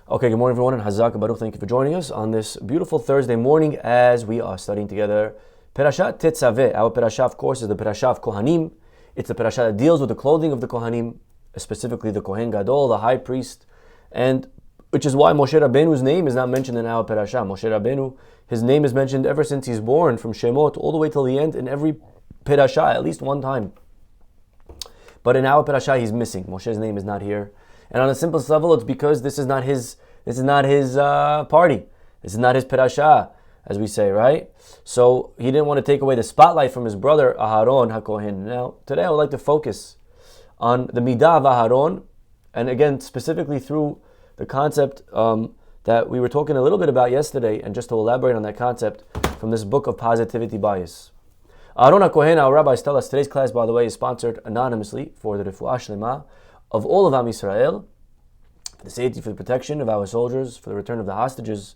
Okay, good morning everyone, and Chazak, Baruch, thank you for joining us on this beautiful Thursday morning as we are studying together Perashat Tetzaveh. Our Perashat, of course, is the Perashat of Kohanim. It's the Perashat that deals with the clothing of the Kohanim, specifically the Kohen Gadol, the high priest, and which is why Moshe Rabbeinu's name is not mentioned in our Perashat. Moshe Rabbeinu, his name is mentioned ever since he's born, from Shemot all the way till the end in every Perashat, at least one time. But in our Perashat, he's missing. Moshe's name is not here. And on the simplest level, it's because this is not his party. This is not his Perashat, as we say, right? So he didn't want to take away the spotlight from his brother Aharon HaKohen. Now, today I would like to focus on the Midah of Aharon, and again, specifically through the concept that we were talking a little bit about yesterday, and just to elaborate on that concept from this book of positivity bias. Aharon HaKohen, our rabbis tell us, today's class, by the way, is sponsored anonymously for the Refuah Shlema of all of Am Yisrael, for the safety, for the protection of our soldiers, for the return of the hostages,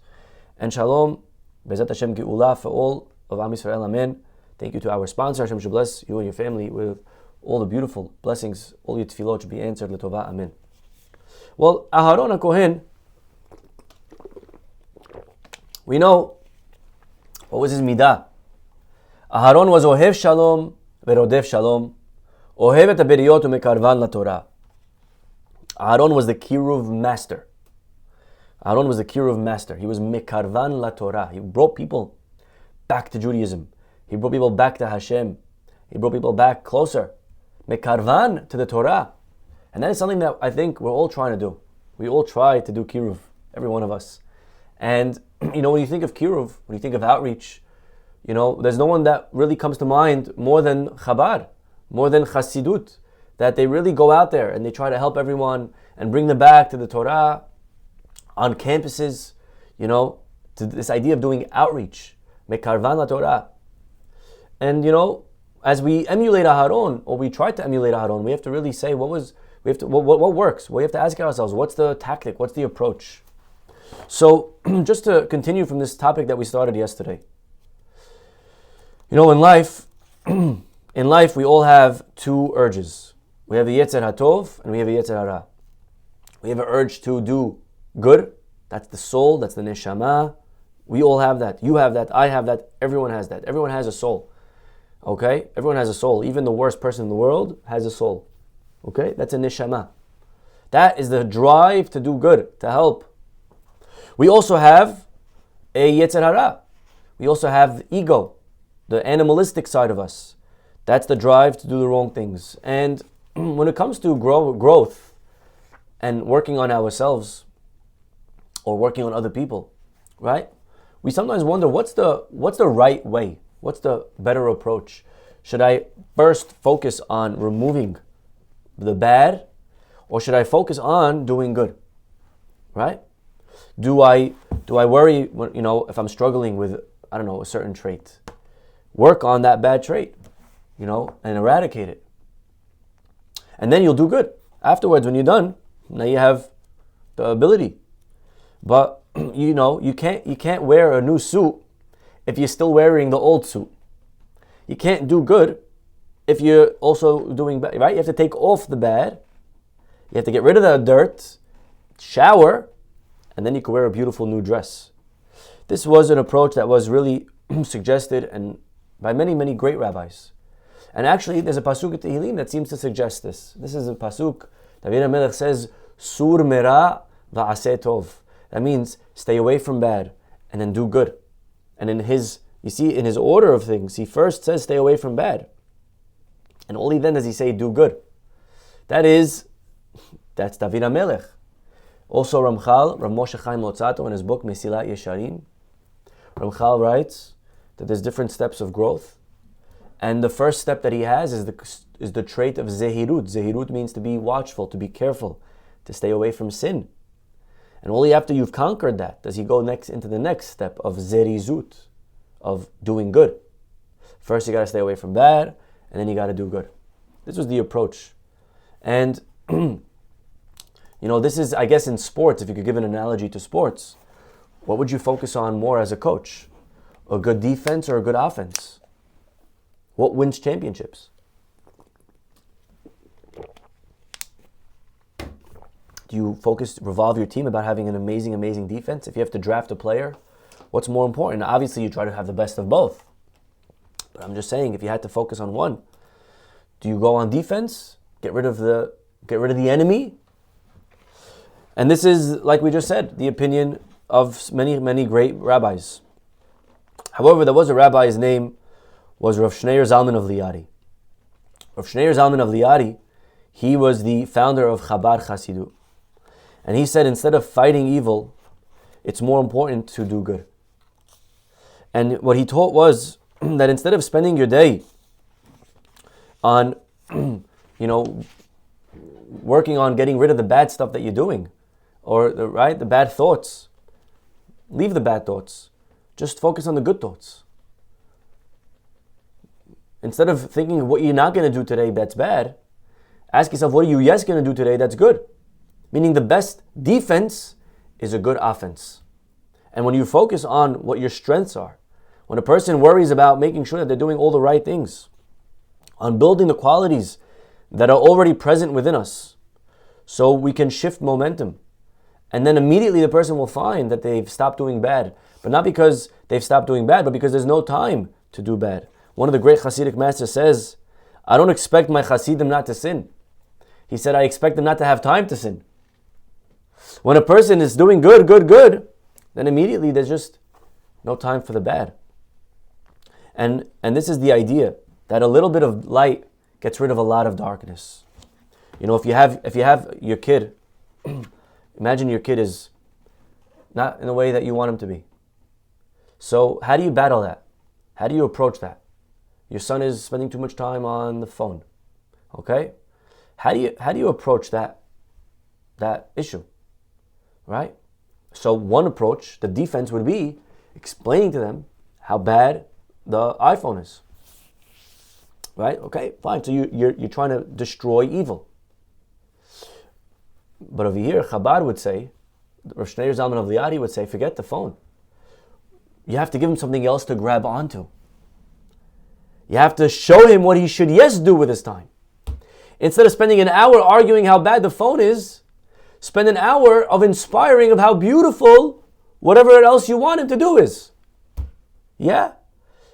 and Shalom, Bezat Hashem Geula for all of Am Yisrael, Amen. Thank you to our sponsor. Hashem should bless you and your family with all the beautiful blessings. All your tefillot should be answered, L'Tova, Amen. Well, Aharon HaKohen, we know what was his midah. Aharon was Ohev Shalom Verodef Shalom, Ohev et haberiyot umekarvan laTorah. Aharon was the Kiruv master. Aharon was the Kiruv master. He was mekarvan laTorah. He brought people back to Judaism. He brought people back to Hashem. He brought people back closer. Mekarvan to the Torah. And that is something that I think we're all trying to do. We all try to do Kiruv, every one of us. And, when you think of Kiruv, when you think of outreach, there's no one that really comes to mind more than Chabad, more than Chassidut, that they really go out there and they try to help everyone and bring them back to the Torah on campuses, to this idea of doing outreach, mekarvan la Torah. And, as we emulate Aharon, or we try to emulate Aharon, we have to really say what works. We have to ask ourselves, what's the tactic, what's the approach? So, just to continue from this topic that we started yesterday, in life, we all have two urges. We have the Yetzer HaTov and we have the Yetzer Hara. We have an urge to do good. That's the soul, that's the neshama. We all have that. You have that, I have that, everyone has that. Everyone has a soul. Okay? Everyone has a soul. Even the worst person in the world has a soul. Okay? That's a neshama. That is the drive to do good, to help. We also have a Yetzer Hara. We also have the ego, the animalistic side of us. That's the drive to do the wrong things. And when it comes to growth and working on ourselves or working on other people, right? We sometimes wonder, what's the right way? What's the better approach? Should I first focus on removing the bad, or should I focus on doing good? Right? Do I worry when, if I'm struggling with, a certain trait? Work on that bad trait, and eradicate it. And then you'll do good. Afterwards, when you're done, now you have the ability. But, you can't wear a new suit if you're still wearing the old suit. You can't do good if you're also doing bad, right? You have to take off the bad. You have to get rid of the dirt, shower, and then you can wear a beautiful new dress. This was an approach that was really suggested and by many, many great rabbis. And actually, there's a pasuk in Tehillim that seems to suggest this. This is a pasuk. David HaMelech says, "Sur mera va'aseh tov." That means stay away from bad and then do good. And in his order of things, he first says stay away from bad, and only then does he say do good. That's David HaMelech. Also, Rav Moshe Chaim Lotzato, in his book Mesilat Yesharim, Ramchal writes that there's different steps of growth. And the first step that he has is the trait of zehirut. Zehirut means to be watchful, to be careful, to stay away from sin. And only after you've conquered that does he go into the next step of zerizut, of doing good. First you got to stay away from bad, and then you got to do good. This was the approach. And, this is, I guess, in sports, if you could give an analogy to sports, what would you focus on more as a coach? A good defense or a good offense? What wins championships? Do you revolve your team about having an amazing, amazing defense? If you have to draft a player, what's more important? Obviously, you try to have the best of both. But I'm just saying, if you had to focus on one, do you go on defense, get rid of the enemy? And this is, like we just said, the opinion of many, many great rabbis. However, there was a rabbi, his name was Rav Shneur Zalman of Liadi. Rav Shneur Zalman of Liadi, he was the founder of Chabad Chasidut. And he said, instead of fighting evil, it's more important to do good. And what he taught was that instead of spending your day on, working on getting rid of the bad stuff that you're doing, or the bad thoughts, leave the bad thoughts. Just focus on the good thoughts. Instead of thinking what you're not going to do today that's bad, ask yourself, what are you going to do today that's good? Meaning the best defense is a good offense. And when you focus on what your strengths are, when a person worries about making sure that they're doing all the right things, on building the qualities that are already present within us, so we can shift momentum. And then immediately the person will find that they've stopped doing bad. But not because they've stopped doing bad, but because there's no time to do bad. One of the great Hasidic masters says, I don't expect my Hasidim not to sin. He said, I expect them not to have time to sin. When a person is doing good, then immediately there's just no time for the bad. And this is the idea, that a little bit of light gets rid of a lot of darkness. If you have your kid, imagine your kid is not in the way that you want him to be. So how do you battle that? How do you approach that? Your son is spending too much time on the phone. Okay? How do you approach that issue? Right? So one approach, the defense, would be explaining to them how bad the iPhone is. Right? Okay, fine. So you're trying to destroy evil. But over here, Chabad would say, Rosh Shneur Zalman of Liadi would say, forget the phone. You have to give him something else to grab onto. You have to show him what he should do with his time. Instead of spending an hour arguing how bad the phone is, spend an hour of inspiring of how beautiful whatever else you want him to do is. Yeah?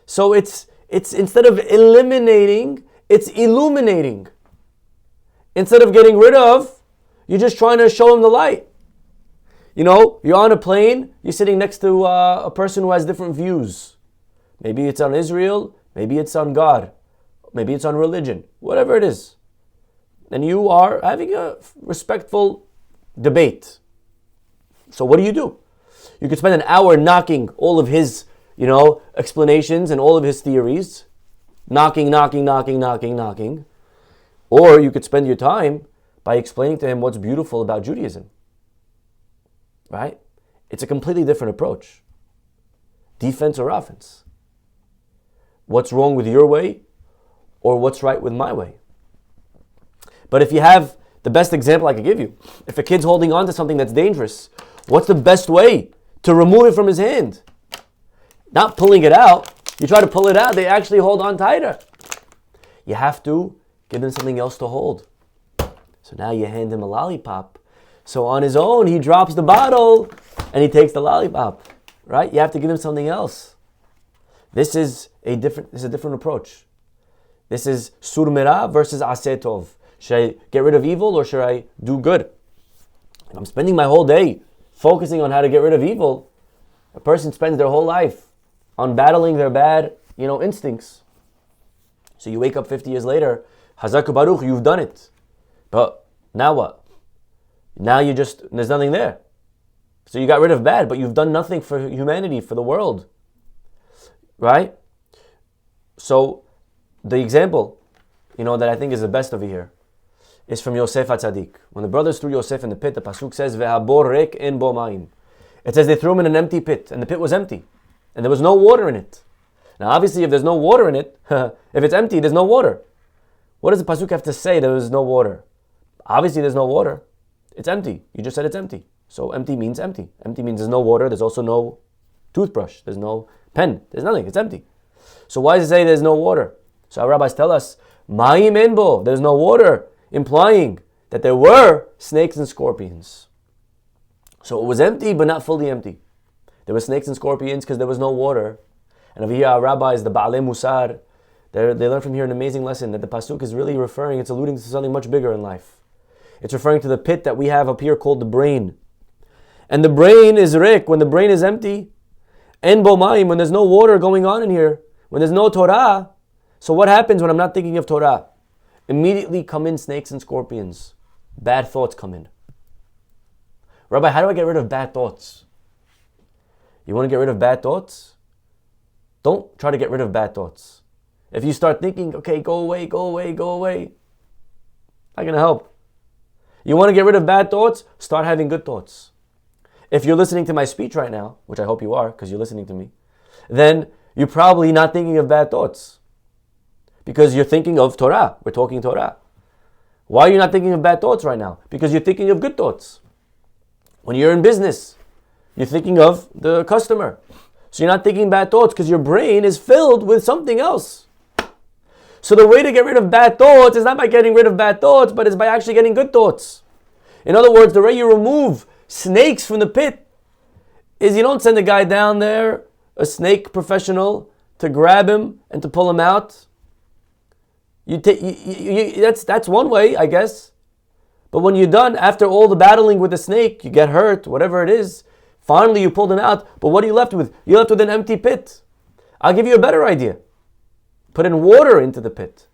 So it's instead of eliminating, it's illuminating. Instead of getting rid of, you're just trying to show him the light. You're on a plane, you're sitting next to a person who has different views. Maybe it's on Israel, maybe it's on God, maybe it's on religion, whatever it is. And you are having a respectful debate. So what do? You could spend an hour knocking all of his, explanations and all of his theories. Knocking. Or you could spend your time by explaining to him what's beautiful about Judaism. Right? It's a completely different approach. Defense or offense. What's wrong with your way or what's right with my way? But if you have the best example I could give you, if a kid's holding on to something that's dangerous, what's the best way to remove it from his hand? Not pulling it out. You try to pull it out, they actually hold on tighter. You have to give them something else to hold. So now you hand him a lollipop. So on his own, he drops the bottle and he takes the lollipop. Right? You have to give him something else. This is a different approach. This is sur mera versus aseh tov. Should I get rid of evil or should I do good? If I'm spending my whole day focusing on how to get rid of evil, a person spends their whole life on battling their bad, instincts. So you wake up 50 years later, Chazak Baruch, you've done it. But now what? Now there's nothing there. So you got rid of bad, but you've done nothing for humanity, for the world. Right? So the example, that I think is the best over here, is from Yosef HaTzadik. When the brothers threw Yosef in the pit, the pasuk says, "Ve'habor rek en bo ma'im." It says they threw him in an empty pit, and the pit was empty, and there was no water in it. Now, obviously, if there's no water in it, if it's empty, there's no water. What does the pasuk have to say? There is no water. Obviously, there's no water. It's empty. You just said it's empty. So empty means empty. Empty means there's no water. There's also no toothbrush. There's no pen. There's nothing. It's empty. So why does it say there's no water? So our rabbis tell us, ma'im en bo, there's no water, implying that there were snakes and scorpions. So it was empty, but not fully empty. There were snakes and scorpions because there was no water. And over here, our rabbis, the Ba'alei Musar, they learn from here an amazing lesson that the pasuk is really referring, it's alluding to something much bigger in life. It's referring to the pit that we have up here called the brain. And the brain is rik, when the brain is empty, en bo mayim, when there's no water going on in here, when there's no Torah. So what happens when I'm not thinking of Torah? Immediately come in snakes and scorpions. Bad thoughts come in. Rabbi, how do I get rid of bad thoughts? You want to get rid of bad thoughts? Don't try to get rid of bad thoughts. If you start thinking, okay, go away, go away, go away, not going to help. You want to get rid of bad thoughts? Start having good thoughts. If you're listening to my speech right now, which I hope you are because you're listening to me, then you're probably not thinking of bad thoughts because you're thinking of Torah. We're talking Torah. Why are you not thinking of bad thoughts right now? Because you're thinking of good thoughts. When you're in business, you're thinking of the customer. So you're not thinking bad thoughts because your brain is filled with something else. So the way to get rid of bad thoughts is not by getting rid of bad thoughts, but it's by actually getting good thoughts. In other words, the way you remove snakes from the pit is you don't send a guy down there, a snake professional, to grab him and to pull him out. That's one way, I guess. But when you're done, after all the battling with the snake, you get hurt, whatever it is, finally you pulled him out, but what are you left with? You're left with an empty pit. I'll give you a better idea. Put in water into the pit.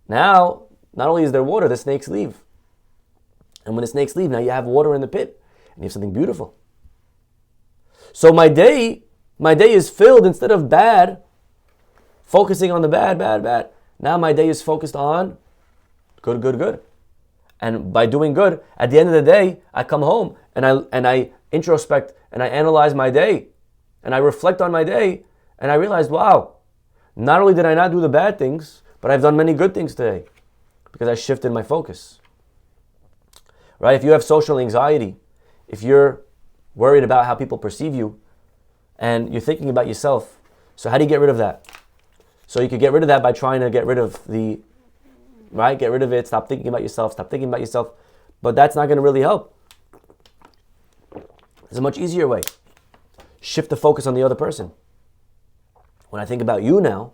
Now, not only is there water, the snakes leave. And when the snakes leave, now you have water in the pit, and you have something beautiful. So my day is filled, instead of bad, focusing on the bad. Now my day is focused on good. And by doing good, at the end of the day, I come home and I introspect and I analyze my day and I reflect on my day and I realize, wow, not only did I not do the bad things, but I've done many good things today because I shifted my focus. Right? If you have social anxiety, if you're worried about how people perceive you and you're thinking about yourself, so how do you get rid of that? So you could get rid of that by trying to get rid of get rid of it, stop thinking about yourself, but that's not going to really help. There's a much easier way. Shift the focus on the other person. When I think about you now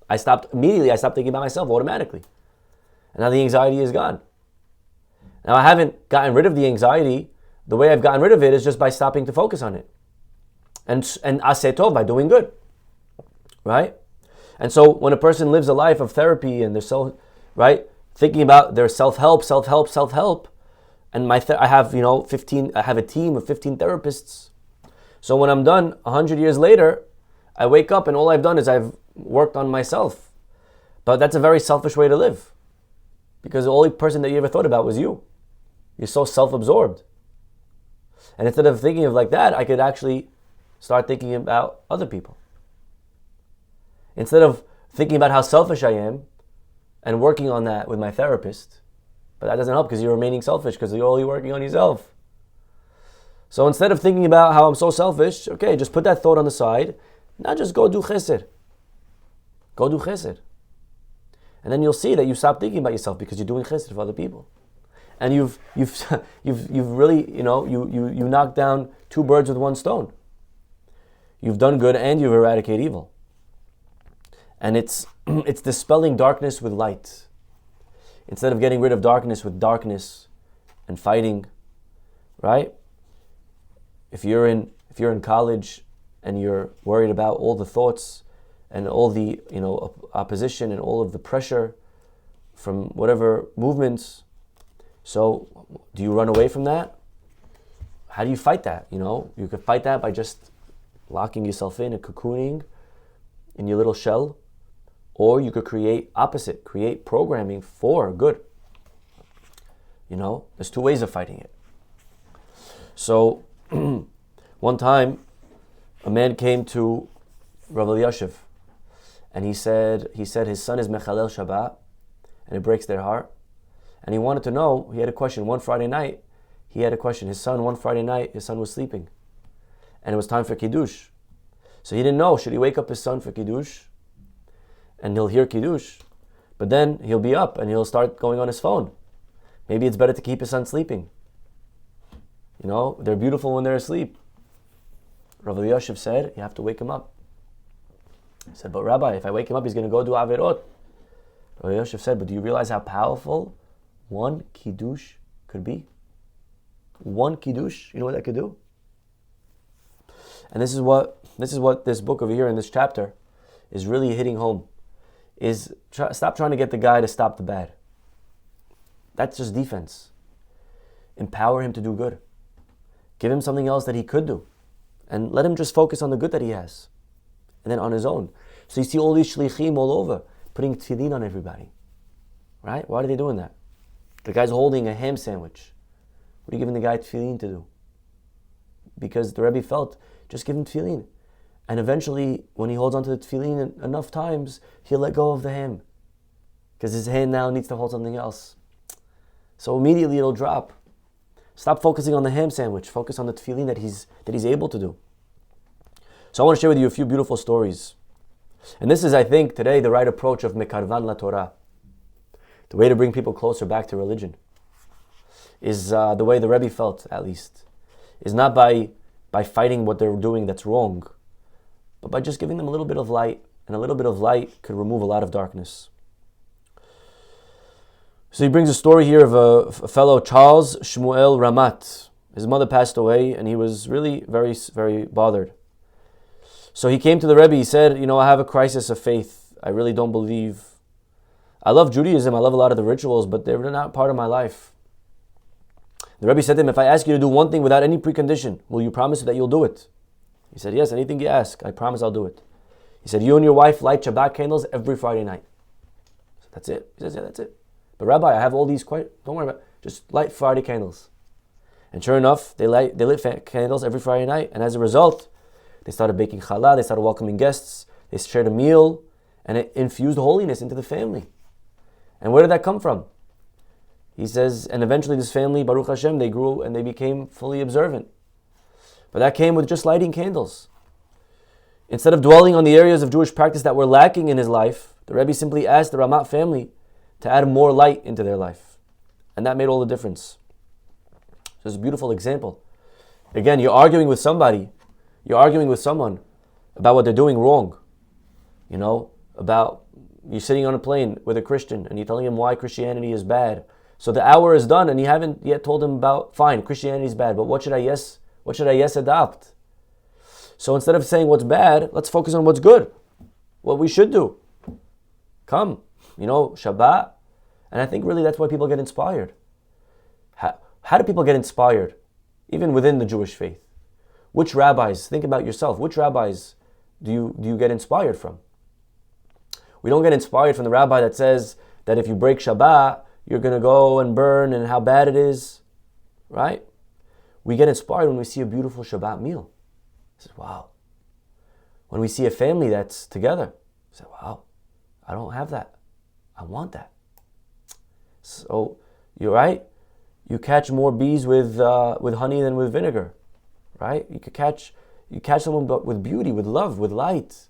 I stopped thinking about myself automatically. And now the anxiety is gone. Now I haven't gotten rid of the anxiety. The way I've gotten rid of it is just by stopping to focus on it. And aseh tov, by doing good. Right? And so when a person lives a life of therapy and they're thinking about their self-help, and I have a team of 15 therapists. So when I'm done 100 years later, I wake up and all I've done is I've worked on myself. But that's a very selfish way to live. Because the only person that you ever thought about was you. You're so self-absorbed. And instead of thinking of like that, I could actually start thinking about other people. Instead of thinking about how selfish I am and working on that with my therapist, but that doesn't help because you're remaining selfish because you're only working on yourself. So instead of thinking about how I'm so selfish, okay, just put that thought on the side. Now just go do chesed. Go do chesed. And then you'll see that you stop thinking about yourself because you're doing chesed for other people. And you've really, you knocked down two birds with one stone. You've done good and you've eradicated evil. And it's dispelling darkness with light. Instead of getting rid of darkness with darkness and fighting, right? If you're in college and you're worried about all the thoughts and all the opposition and all of the pressure from whatever movements, so do you run away from that? How do you fight that? You could fight that by just locking yourself in and cocooning in your little shell. Or you could create programming for good. There's two ways of fighting it. So, one time, a man came to Rav Elyashiv, and he said his son is Mechalel Shabbat, and it breaks their heart. And he wanted to know, he had a question. One Friday night, he had a question. His son was sleeping. And it was time for Kiddush. So he didn't know, should he wake up his son for Kiddush? And he'll hear Kiddush. But then he'll be up and he'll start going on his phone. Maybe it's better to keep his son sleeping. They're beautiful when they're asleep. Rav Elyashiv said, you have to wake him up. He said, but Rabbi, if I wake him up, he's going to go do Averot. Rav Elyashiv said, but do you realize how powerful one Kiddush could be? One Kiddush, you know what that could do? And this is what this book over here in this chapter is really hitting home. Stop trying to get the guy to stop the bad. That's just defense. Empower him to do good. Give him something else that he could do. And let him just focus on the good that he has. And then on his own. So you see all these shlichim all over, putting tefillin on everybody. Right? Why are they doing that? The guy's holding a ham sandwich. What are you giving the guy tefillin to do? Because the Rebbe felt, just give him tefillin. And eventually, when he holds onto the tefillin enough times, he'll let go of the ham. Because his hand now needs to hold something else. So immediately it'll drop. Stop focusing on the ham sandwich. Focus on the tefillin that he's able to do. So I want to share with you a few beautiful stories. And this is, I think, today the right approach of Mekarvan la Torah. The way to bring people closer back to religion. Is the way the Rebbe felt, at least. Is not by fighting what they're doing that's wrong, but by just giving them a little bit of light. And a little bit of light could remove a lot of darkness. So he brings a story here of a fellow, Charles Shmuel Ramat. His mother passed away and he was really very, very bothered. So he came to the Rebbe, he said, I have a crisis of faith. I really don't believe. I love Judaism, I love a lot of the rituals, but they're not part of my life. The Rebbe said to him, if I ask you to do one thing without any precondition, will you promise that you'll do it? He said, yes, anything you ask, I promise I'll do it. He said, you and your wife light Shabbat candles every Friday night. So that's it. He says, yeah, that's it. But Rabbi, I have all these don't worry about it. Just light Friday candles. And sure enough, they lit candles every Friday night. And as a result, they started baking challah, they started welcoming guests, they shared a meal, and it infused holiness into the family. And where did that come from? He says, and eventually this family, Baruch Hashem, they grew and they became fully observant. But that came with just lighting candles. Instead of dwelling on the areas of Jewish practice that were lacking in his life, the Rebbe simply asked the Ramat family to add more light into their life. And that made all the difference. So it's a beautiful example. Again, you're arguing with someone about what they're doing wrong. About you're sitting on a plane with a Christian and you're telling him why Christianity is bad. So the hour is done and you haven't yet told him about, fine, Christianity is bad, but what should I adopt? So instead of saying what's bad, let's focus on what's good. What we should do. Come, Shabbat. And I think really that's why people get inspired. How do people get inspired? Even within the Jewish faith. Which rabbis, think about yourself, which rabbis do you get inspired from? We don't get inspired from the rabbi that says that if you break Shabbat, you're going to go and burn and how bad it is. Right? We get inspired when we see a beautiful Shabbat meal. We say, wow. When we see a family that's together, we say, wow, I don't have that. I want that. So, you're right. You catch more bees with honey than with vinegar, right? You catch someone with beauty, with love, with light,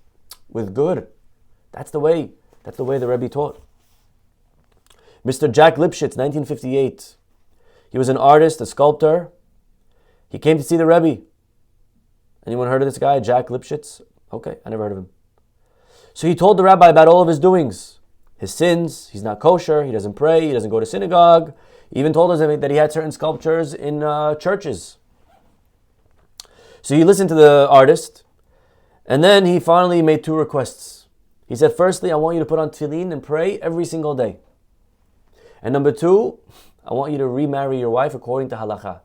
with good. That's the way the Rebbe taught. Mr. Jack Lipschitz, 1958. He was an artist, a sculptor. He came to see the Rebbe. Anyone heard of this guy, Jack Lipschitz? Okay, I never heard of him. So he told the rabbi about all of his doings. His sins, he's not kosher, he doesn't pray, he doesn't go to synagogue. He even told us that he had certain sculptures in churches. So he listened to the artist, and then he finally made two requests. He said, firstly, I want you to put on tefillin and pray every single day. And number two, I want you to remarry your wife according to halakha.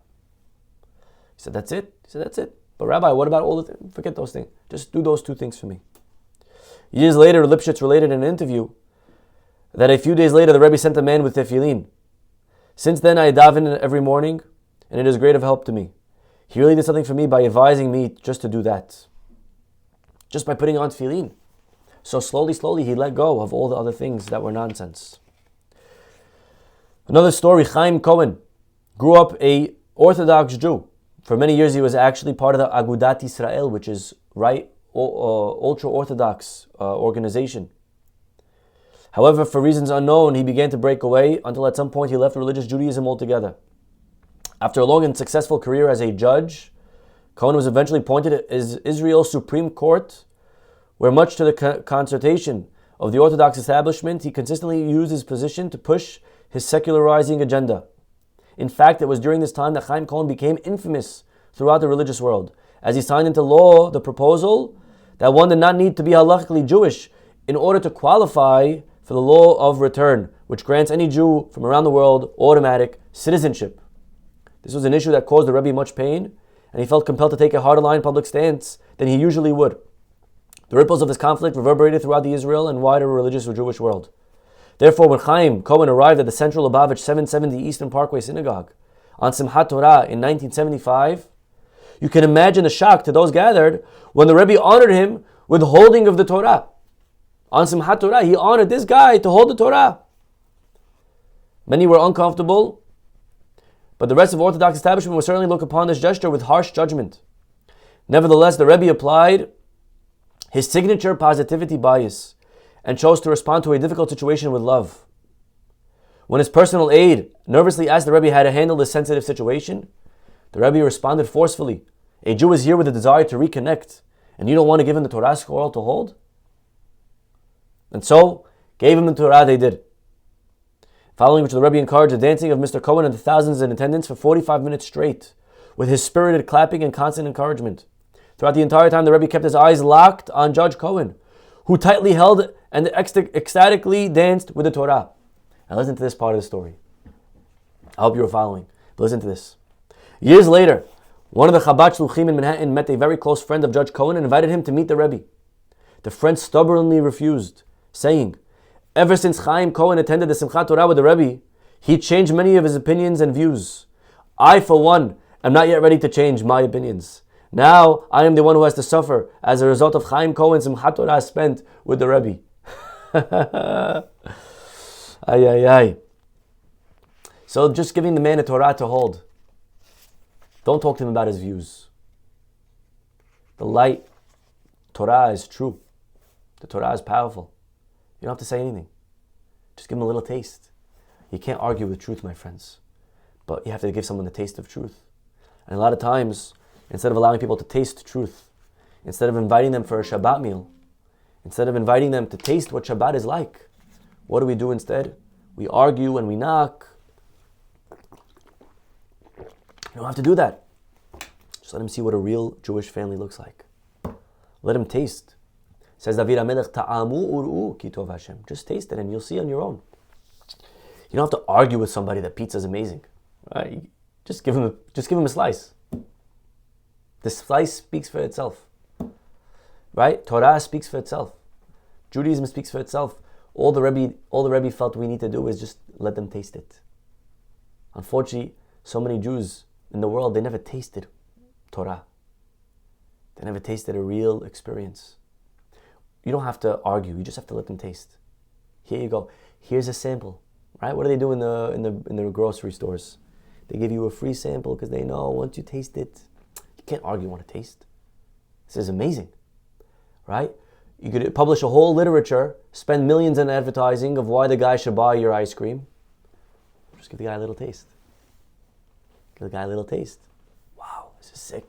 He said, that's it? He said, that's it. But Rabbi, what about all the things? Forget those things. Just do those two things for me. Years later, Lipschitz related in an interview that a few days later, the Rebbe sent a man with tefillin. Since then, I daven every morning, and it is great of help to me. He really did something for me by advising me just to do that. Just by putting on tefillin. So slowly, he let go of all the other things that were nonsense. Another story, Chaim Cohen grew up a Orthodox Jew. For many years, he was actually part of the Agudat Israel, which is ultra-Orthodox organization. However, for reasons unknown, he began to break away until at some point he left religious Judaism altogether. After a long and successful career as a judge, Cohen was eventually appointed as Israel's Supreme Court, where much to the consternation of the Orthodox establishment, he consistently used his position to push his secularizing agenda. In fact, it was during this time that Chaim Cohen became infamous throughout the religious world, as he signed into law the proposal that one did not need to be halakhically Jewish in order to qualify for the law of return, which grants any Jew from around the world automatic citizenship. This was an issue that caused the Rebbe much pain, and he felt compelled to take a harder line public stance than he usually would. The ripples of this conflict reverberated throughout the Israel and wider religious or Jewish world. Therefore, when Chaim Cohen arrived at the Central Lubavitch 770 Eastern Parkway Synagogue on Simchat Torah in 1975, you can imagine the shock to those gathered when the Rebbe honored him with holding of the Torah. On Simchat Torah, he honored this guy to hold the Torah. Many were uncomfortable, but the rest of the Orthodox establishment would certainly look upon this gesture with harsh judgment. Nevertheless, the Rebbe applied his signature positivity bias and chose to respond to a difficult situation with love. When his personal aide nervously asked the Rebbe how to handle this sensitive situation, the Rebbe responded forcefully, "A Jew is here with a desire to reconnect, and you don't want to give him the Torah scroll to hold?" And so, gave him the Torah they did. Following which the Rebbe encouraged the dancing of Mr. Cohen and the thousands in attendance for 45 minutes straight, with his spirited clapping and constant encouragement. Throughout the entire time, the Rebbe kept his eyes locked on Judge Cohen, who tightly held and ecstatically danced with the Torah. Now listen to this part of the story. I hope you were following, but listen to this. Years later, one of the Chabad Shluchim in Manhattan met a very close friend of Judge Cohen and invited him to meet the Rebbe. The friend stubbornly refused, saying, ever since Chaim Cohen attended the Simchat Torah with the Rebbe, he changed many of his opinions and views. I, for one, am not yet ready to change my opinions. Now, I am the one who has to suffer as a result of Chaim Cohen's Simchat Torah spent with the Rebbe. Ay, ay, ay. So just giving the man a Torah to hold. Don't talk to him about his views. The light, Torah is true. The Torah is powerful. You don't have to say anything. Just give him a little taste. You can't argue with truth, my friends. But you have to give someone the taste of truth. And a lot of times, instead of allowing people to taste truth, instead of inviting them for a Shabbat meal, instead of inviting them to taste what Shabbat is like, what do we do instead? We argue and we knock. You don't have to do that. Just let him see what a real Jewish family looks like. Let him taste. Says David HaMelech, Ta'amu ur'u ki tov Hashem. Just taste it and you'll see on your own. You don't have to argue with somebody that pizza is amazing. Right? Just give him a slice. The slice speaks for itself. Right? Torah speaks for itself. Judaism speaks for itself. All the Rebbe felt we need to do is just let them taste it. Unfortunately, so many Jews in the world, they never tasted Torah. They never tasted a real experience. You don't have to argue. You just have to let them taste. Here you go. Here's a sample. Right? What do they do in the grocery stores? They give you a free sample because they know once you taste it, you can't argue on a taste. This is amazing. Right? You could publish a whole literature, spend millions in advertising of why the guy should buy your ice cream. Just give the guy a little taste. Give the guy a little taste. Wow, this is sick.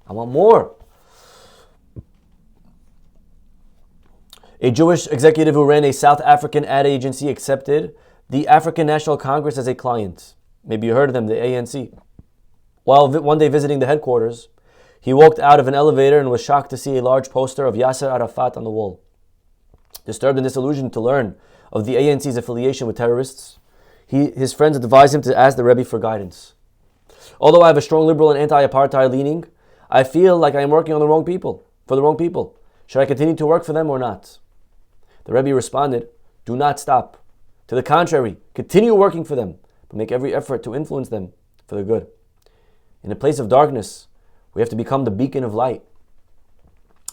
I want more. A Jewish executive who ran a South African ad agency accepted the African National Congress as a client. Maybe you heard of them, the ANC. While one day visiting the headquarters, he walked out of an elevator and was shocked to see a large poster of Yasser Arafat on the wall. Disturbed and disillusioned to learn of the ANC's affiliation with terrorists, his friends advised him to ask the Rebbe for guidance. Although I have a strong liberal and anti-apartheid leaning, I feel like I am working on the wrong people, for the wrong people. Should I continue to work for them or not? The Rebbe responded, do not stop. To the contrary, continue working for them, but make every effort to influence them for the good. In a place of darkness, we have to become the beacon of light.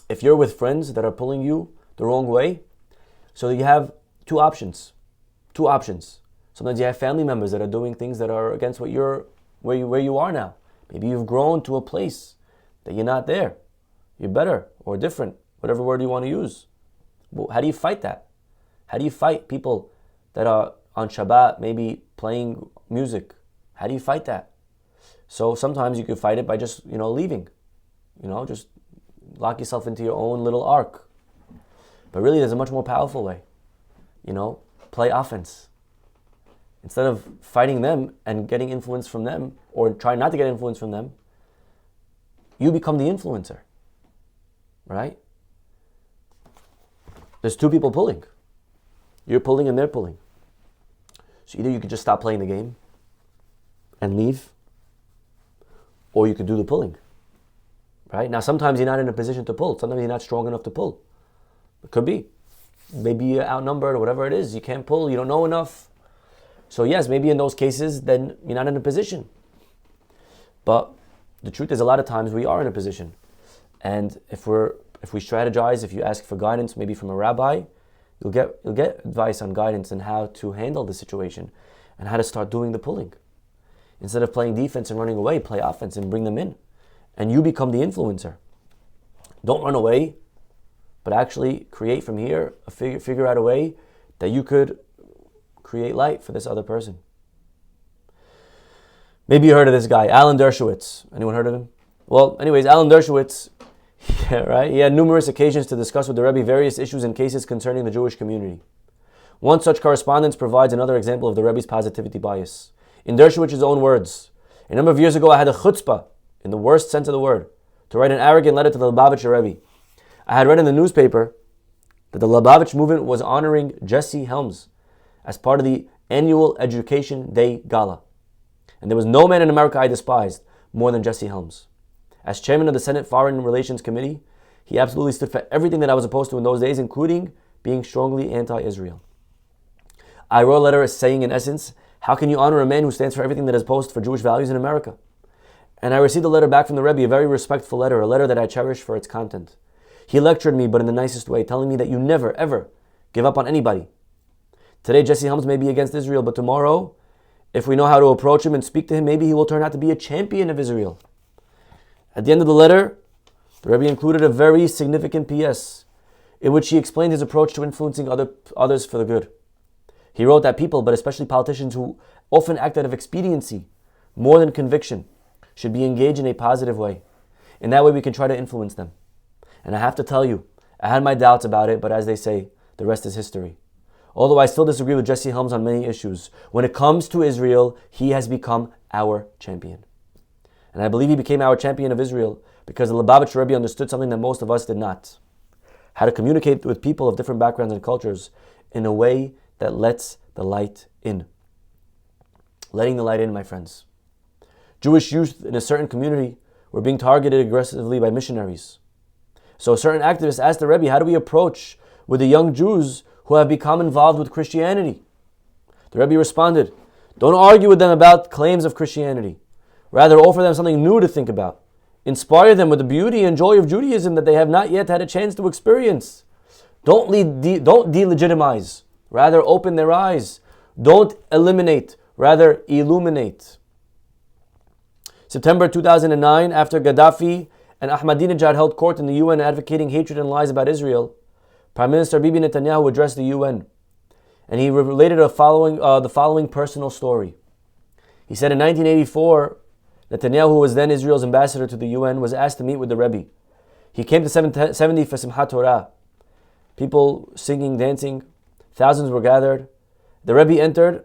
If you're with friends that are pulling you the wrong way, so you have two options. Sometimes you have family members that are doing things that are against where you are now. Maybe you've grown to a place that you're not there. You're better or different, whatever word you want to use. Well, how do you fight that? How do you fight people that are on Shabbat maybe playing music? How do you fight that? So sometimes you could fight it by just, leaving. Just lock yourself into your own little ark. But really, there's a much more powerful way. Play offense. Instead of fighting them and getting influence from them, or trying not to get influence from them, you become the influencer. Right? There's two people pulling. You're pulling and they're pulling. So either you could just stop playing the game and leave, or you could do the pulling. Right? Now, sometimes you're not in a position to pull. Sometimes you're not strong enough to pull. It could be. Maybe you're outnumbered or whatever it is. You can't pull. You don't know enough. So yes, maybe in those cases, then you're not in a position. But the truth is, a lot of times we are in a position. And if we strategize, if you ask for guidance, maybe from a rabbi, you'll get advice on guidance on how to handle the situation and how to start doing the pulling. Instead of playing defense and running away, play offense and bring them in. And you become the influencer. Don't run away, but actually create from here, figure out a way that you could create light for this other person. Maybe you heard of this guy, Alan Dershowitz. Anyone heard of him? Well, anyways, Alan Dershowitz, right? He had numerous occasions to discuss with the Rebbe various issues and cases concerning the Jewish community. One such correspondence provides another example of the Rebbe's positivity bias. In Dershowitz's own words, a number of years ago I had a chutzpah, in the worst sense of the word, to write an arrogant letter to the Lubavitcher Rebbe. I had read in the newspaper that the Lubavitch movement was honoring Jesse Helms as part of the annual Education Day Gala. And there was no man in America I despised more than Jesse Helms. As chairman of the Senate Foreign Relations Committee, he absolutely stood for everything that I was opposed to in those days, including being strongly anti-Israel. I wrote a letter saying, in essence, how can you honor a man who stands for everything that is opposed for Jewish values in America? And I received a letter back from the Rebbe, a very respectful letter, a letter that I cherish for its content. He lectured me, but in the nicest way, telling me that you never, ever give up on anybody. Today, Jesse Helms may be against Israel, but tomorrow, if we know how to approach him and speak to him, maybe he will turn out to be a champion of Israel. At the end of the letter, the Rebbe included a very significant PS, in which he explained his approach to influencing others for the good. He wrote that people, but especially politicians who often act out of expediency, more than conviction, should be engaged in a positive way. In that way, we can try to influence them. And I have to tell you, I had my doubts about it, but as they say, the rest is history. Although I still disagree with Jesse Helms on many issues, when it comes to Israel, he has become our champion. And I believe he became our champion of Israel because the Lubavitch Rebbe understood something that most of us did not. How to communicate with people of different backgrounds and cultures in a way that lets the light in. Letting the light in, my friends. Jewish youth in a certain community were being targeted aggressively by missionaries. So certain activists asked the Rebbe, how do we approach with the young Jews who have become involved with Christianity? The Rebbe responded, don't argue with them about claims of Christianity. Rather, offer them something new to think about. Inspire them with the beauty and joy of Judaism that they have not yet had a chance to experience. Don't delegitimize. Rather, open their eyes. Don't eliminate. Rather, illuminate. September 2009, after Gaddafi and Ahmadinejad held court in the UN advocating hatred and lies about Israel, Prime Minister Bibi Netanyahu addressed the UN, and he related the following personal story. He said in 1984, Netanyahu, who was then Israel's ambassador to the UN, was asked to meet with the Rebbe. He came to 70 for Simchat Torah. People singing, dancing, thousands were gathered. The Rebbe entered,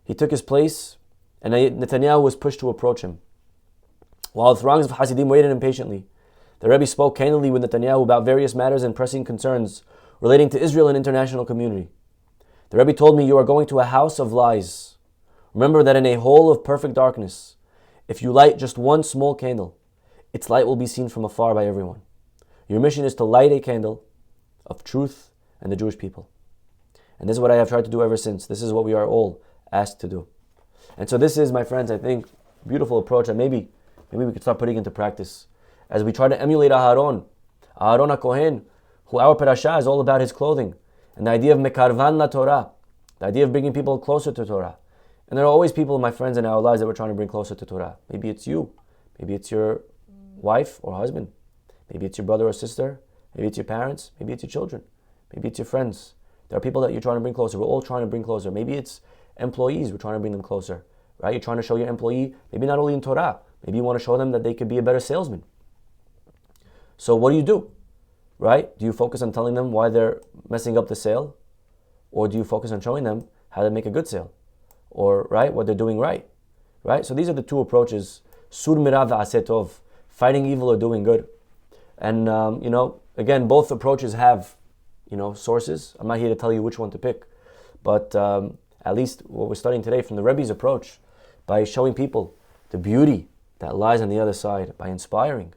he took his place, and Netanyahu was pushed to approach him. While the throngs of Hasidim waited impatiently, the Rebbe spoke candidly with Netanyahu about various matters and pressing concerns relating to Israel and international community. The Rebbe told me, you are going to a house of lies. Remember that in a hole of perfect darkness, if you light just one small candle, its light will be seen from afar by everyone. Your mission is to light a candle of truth and the Jewish people. And this is what I have tried to do ever since. This is what we are all asked to do. And so this is, my friends, I think, a beautiful approach that maybe we could start putting into practice as we try to emulate Aharon HaKohen, who our parasha is all about his clothing, and the idea of mekarvan la Torah, the idea of bringing people closer to Torah. And there are always people, my friends, in our lives that we're trying to bring closer to Torah. Maybe it's you, maybe it's your wife or husband, maybe it's your brother or sister, maybe it's your parents, maybe it's your children, maybe it's your friends. There are people that you're trying to bring closer. We're all trying to bring closer. Maybe it's employees. We're trying to bring them closer, right? You're trying to show your employee, maybe not only in Torah, maybe you want to show them that they could be a better salesman. So what do? Right? Do you focus on telling them why they're messing up the sale? Or do you focus on showing them how to make a good sale? Or, right, what they're doing right? Right? So these are the two approaches. Sur mira v'aseh tov, fighting evil or doing good. And, again, both approaches have, sources. I'm not here to tell you which one to pick. But at least what we're studying today from the Rebbe's approach, by showing people the beauty that lies on the other side, by inspiring,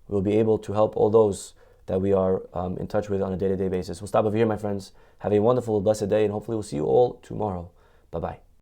we'll be able to help all those that we are in touch with on a day-to-day basis. We'll stop over here, my friends. Have a wonderful, blessed day, and hopefully we'll see you all tomorrow. Bye-bye.